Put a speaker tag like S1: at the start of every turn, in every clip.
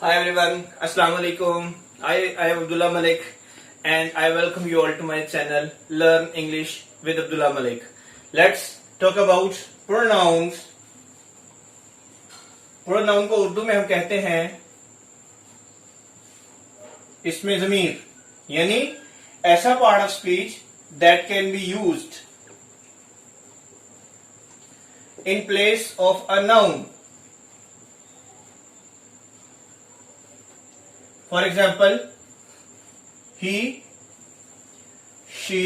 S1: Hi everyone, Assalamu alaikum. I am Abdullah Malik and I welcome you all to my channel Learn English with Abdullah Malik. Let's talk about pronouns. Pronoun को उर्दू में हम कहते हैं इसमें ज़मीर, यानी ऐसा part of speech that can be used in place of a noun. For example, he, she,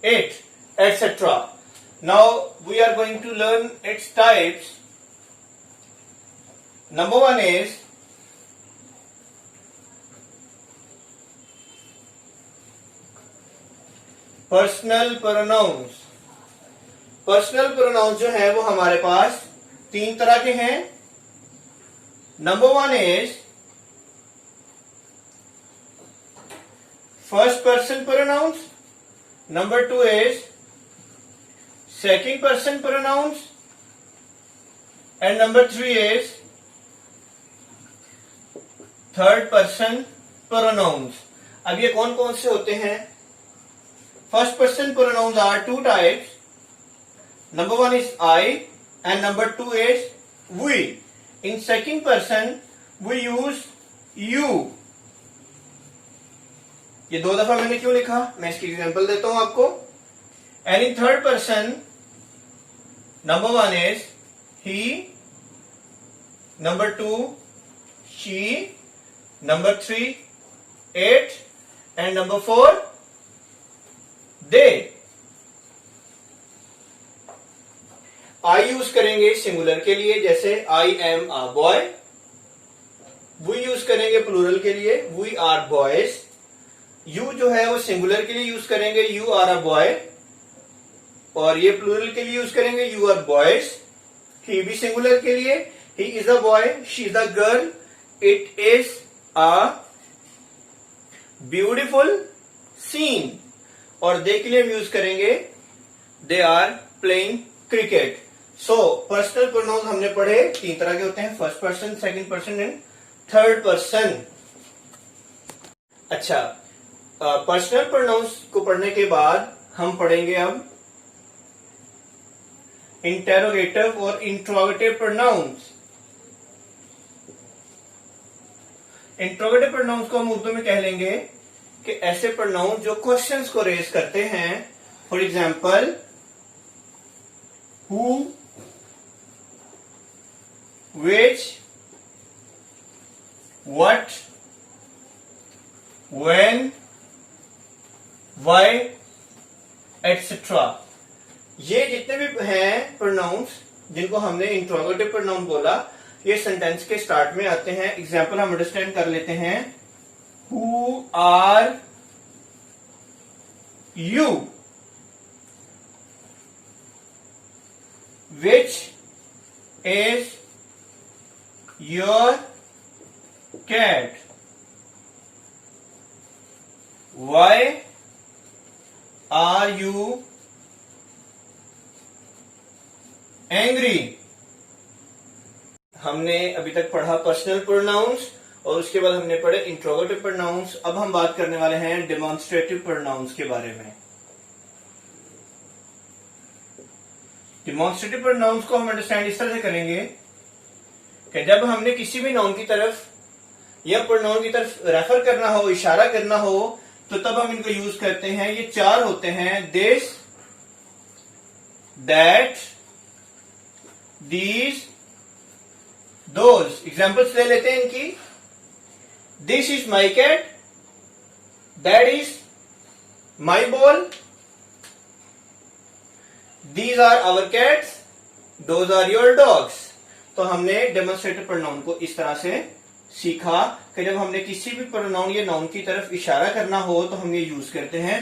S1: it, etc. Now we are going to learn its types. Number one is personal pronouns. Personal pronouns जो है वो हमारे पास तीन तरह के हैं. Number one is first person pronouns. Number two is second person pronouns. And number three is third person pronouns. अब ये कौन कौन से होते हैं? First person pronouns are two types. Number one is I and number two is we. In second person we use you. ये दो दफा मैंने क्यों लिखा, मैं इसकी एग्जांपल देता हूं आपको. And in third person number one is he, number two she, number three it and number four they. I use करेंगे सिंगुलर के लिए, जैसे I am a boy. We use करेंगे प्लूरल के लिए, वी आर बॉयज. यू जो है वो सिंगुलर के लिए यूज करेंगे, यू आर अ बॉय. और ये प्लूरल के लिए यूज करेंगे, यू आर बॉयज. ही भी सिंगुलर के लिए, he is a boy, she is a girl, it is a beautiful scene. और दे के लिए हम यूज करेंगे, they are playing cricket. So personal pronouns हमने पढ़े तीन तरह के होते हैं, first person, second person and third person. अच्छा, पर्सनल प्रोनाउंस को पढ़ने के बाद हम पढ़ेंगे अब इंटेरोगेटिव और इंट्रोगेटिव प्रोनाउंस. इंट्रोगेटिव प्रोनाउंस को हम उर्दू में कह लेंगे कि ऐसे प्रोनाउंस जो क्वेश्चंस को रेज करते हैं. For example, who, which, what, when, why, etcetera. ये जितने भी हैं प्रोनाउंस जिनको हमने इंट्रोगेटिव प्रोनाउन बोला, ये सेंटेंस के स्टार्ट में आते हैं. एग्जाम्पल हम अंडरस्टैंड कर लेते हैं. Who are you, which is your cat, why are you angry. हमने अभी तक पढ़ा पर्सनल प्रोनाउंस और उसके बाद हमने पढ़े इंट्रोगेटिव प्रोनाउंस. अब हम बात करने वाले हैं डेमोन्स्ट्रेटिव प्रोनाउंस के बारे में. डेमोन्स्ट्रेटिव प्रोनाउंस को हम अंडरस्टैंड इस तरह से करेंगे कि जब हमने किसी भी नाउन की तरफ या प्रोनाउन की तरफ रेफर करना हो, इशारा करना हो, तो तब हम इनको यूज करते हैं. ये चार होते हैं, this, that, these, those. Examples ले लेते हैं इनकी. This is my cat, that is my ball, these are our cats, those are your dogs. तो हमने डेमोन्स्ट्रेटिव प्रोनाउन को इस तरह से सीखा कि जब हमने किसी भी प्रोनाउन या नाउन की तरफ इशारा करना हो तो हम ये यूज करते हैं.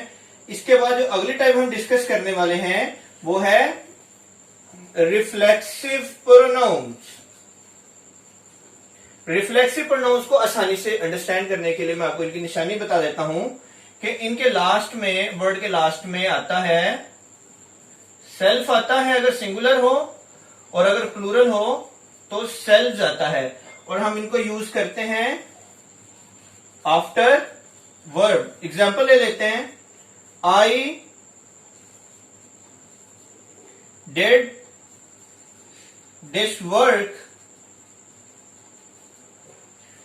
S1: इसके बाद जो अगली टाइप हम डिस्कस करने वाले हैं वो है रिफ्लेक्सिव प्रोनाउंस. रिफ्लेक्सिव प्रोनाउंस को आसानी से अंडरस्टैंड करने के लिए मैं आपको इनकी निशानी बता देता हूं कि इनके लास्ट में, वर्ड के लास्ट में आता है सेल्फ आता है अगर सिंगुलर हो, और अगर प्लूरल हो तो सेल्व्स आता है. और हम इनको यूज करते हैं आफ्टर वर्ब। एग्जाम्पल ले लेते हैं, I did this work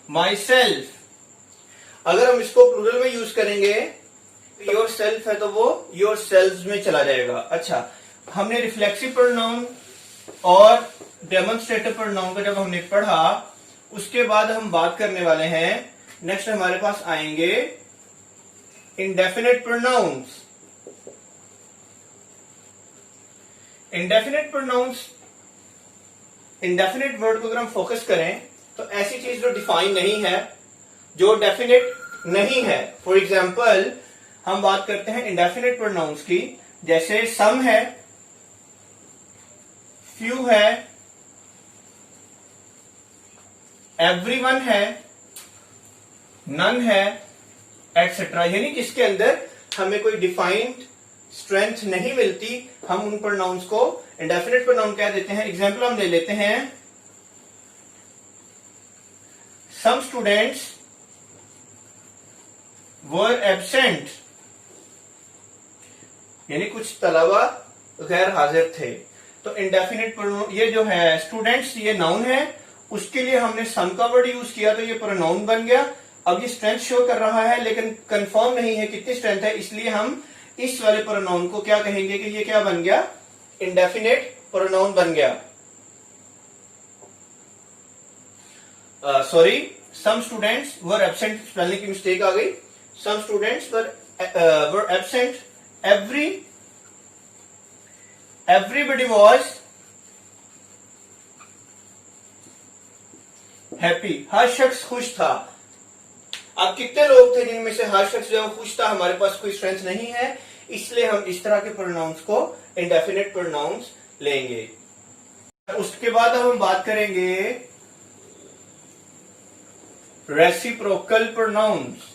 S1: my self. अगर हम इसको प्लूरल में यूज करेंगे, योर सेल्फ है तो वो योर सेल्फ में चला जाएगा। अच्छा, हमने रिफ्लेक्सिव प्रोनाउन और डेमोन्स्ट्रेटिव प्रोनाउन का जब हमने पढ़ा, उसके बाद हम बात करने वाले हैं, नेक्स्ट हमारे पास आएंगे indefinite pronouns. Indefinite pronouns, indefinite word को अगर हम फोकस करें तो ऐसी चीज जो डिफाइन नहीं है, जो डेफिनेट नहीं है। फॉर एग्जाम्पल हम बात करते हैं इंडेफिनिट प्रोनाउंस की, जैसे सम है, फ्यू है, एवरीवन है, नन है, एटसेट्रा। यानी जिसके अंदर हमें कोई डिफाइंड स्ट्रेंथ नहीं मिलती, हम उन प्रोनाउंस को इंडेफिनिट प्रोनाउन कह देते हैं। एग्जाम्पल हम ले लेते हैं, सम स्टूडेंट्स वर एब्सेंट, यानी कुछ तलबा गैर हाजिर थे। तो इंडेफिनिट प्रोनाउन, ये जो है स्टूडेंट्स, ये नाउन है, उसके लिए हमने सम का वर्ड यूज किया तो ये प्रोनाउन बन गया। अब ये स्ट्रेंथ शो कर रहा है लेकिन कंफर्म नहीं है कितनी स्ट्रेंथ है, इसलिए हम इस वाले प्रोनाउन को क्या कहेंगे कि ये क्या बन गया, इंडेफिनिट प्रोनाउन बन गया। Sorry, some students were absent, spelling की मिस्टेक आ गई। Some students were absent, everybody was happy, हर शख्स खुश था। अब कितने लोग थे जिनमें से हर शख्स जो खुश था, हमारे पास कोई स्ट्रेंथ नहीं है, इसलिए हम इस तरह के प्रोनाउंस को इंडेफिनिट प्रोनाउंस लेंगे। उसके बाद अब हम बात करेंगे रेसिप्रोकल प्रोनाउंस।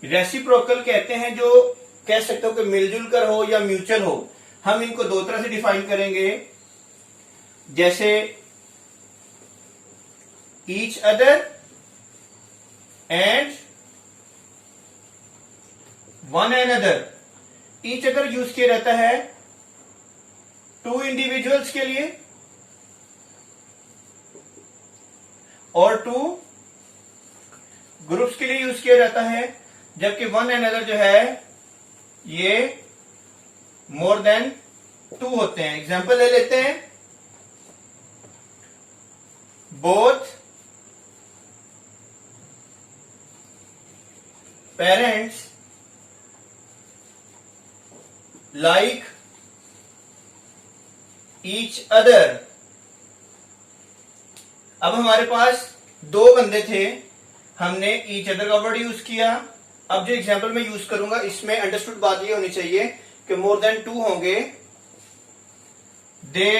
S1: रेसिप्रोकल कहते हैं, जो कह सकते हो कि मिलजुल कर हो या म्यूचुअल हो। हम इनको दो तरह से डिफाइन करेंगे, जैसे each other and one another. Each other use किया जाता है टू इंडिविजुअल्स के लिए और टू ग्रुप्स के लिए यूज किया जाता है, जबकि वन अनदर जो है ये मोर देन टू होते हैं। एग्जाम्पल ले लेते हैं, both parents like each other. अब हमारे पास दो बंदे थे, हमने ईच अदर का वर्ड यूज किया। अब जो एग्जाम्पल मैं यूज करूंगा, इसमें अंडरस्टूड बात ये होनी चाहिए कि मोर देन टू होंगे। They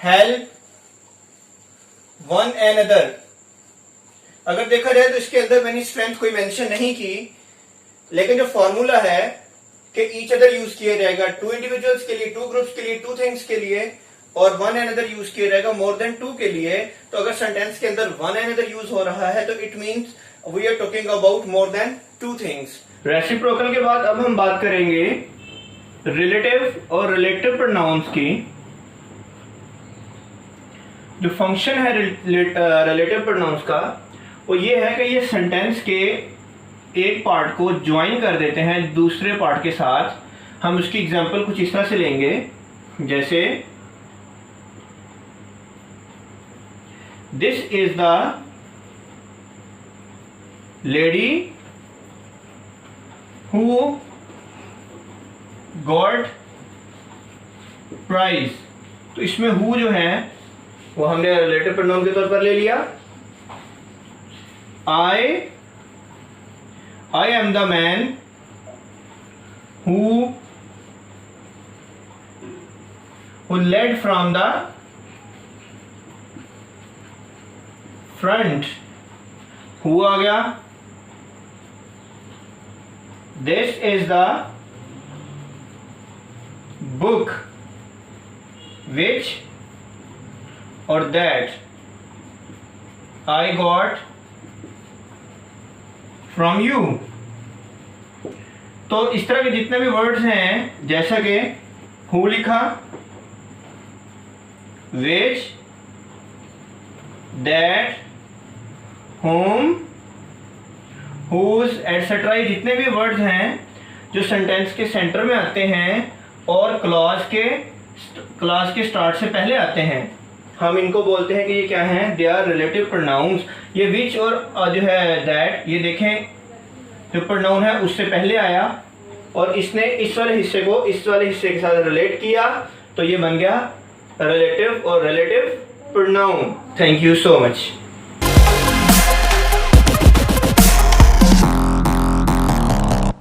S1: help one another. अगर देखा जाए तो इसके अंदर मैंने स्ट्रेंथ कोई मेंशन नहीं की, लेकिन जो फॉर्मूला है कि ईच अदर यूज किया जाएगा टू इंडिविजुअल्स के लिए, टू ग्रुप्स के लिए, टू थिंग्स के लिए, और वन अनदर यूज किया जाएगा मोर देन टू के लिए। तो अगर सेंटेंस के अंदर वन अनदर यूज हो रहा है तो it means we are talking about more than two things. Reciprocal के बाद अब हम बात करेंगे रिलेटिव और रिलेटिव प्रोनाउंस की। जो फंक्शन है रिलेटिव प्रोनाउंस का, वो ये है कि ये सेंटेंस के एक पार्ट को ज्वाइन कर देते हैं दूसरे पार्ट के साथ। हम उसकी एग्जांपल कुछ इस तरह से लेंगे, जैसे this is the lady who got prize. तो इसमें हु जो है वो हमने रिलेटिव प्रोनाउन के तौर पर ले लिया। I am the man who led from the front. Who आ गया। This is the book which और that I got from you. तो इस तरह के जितने भी वर्ड्स हैं, जैसा कि हु लिखा, which, that, whom, whose, etc. ये जितने भी वर्ड्स हैं जो सेंटेंस के सेंटर में आते हैं और क्लॉज के स्टार्ट से पहले आते हैं, हम इनको बोलते हैं कि ये क्या हैं, दे आर रिलेटिव प्रोनाउंस। ये विच और जो है दैट, ये देखें जो प्रोनाउन है उससे पहले आया और इसने इस वाले हिस्से को इस वाले हिस्से के साथ रिलेट किया, तो ये बन गया रिलेटिव और relative pronoun. Thank you so much.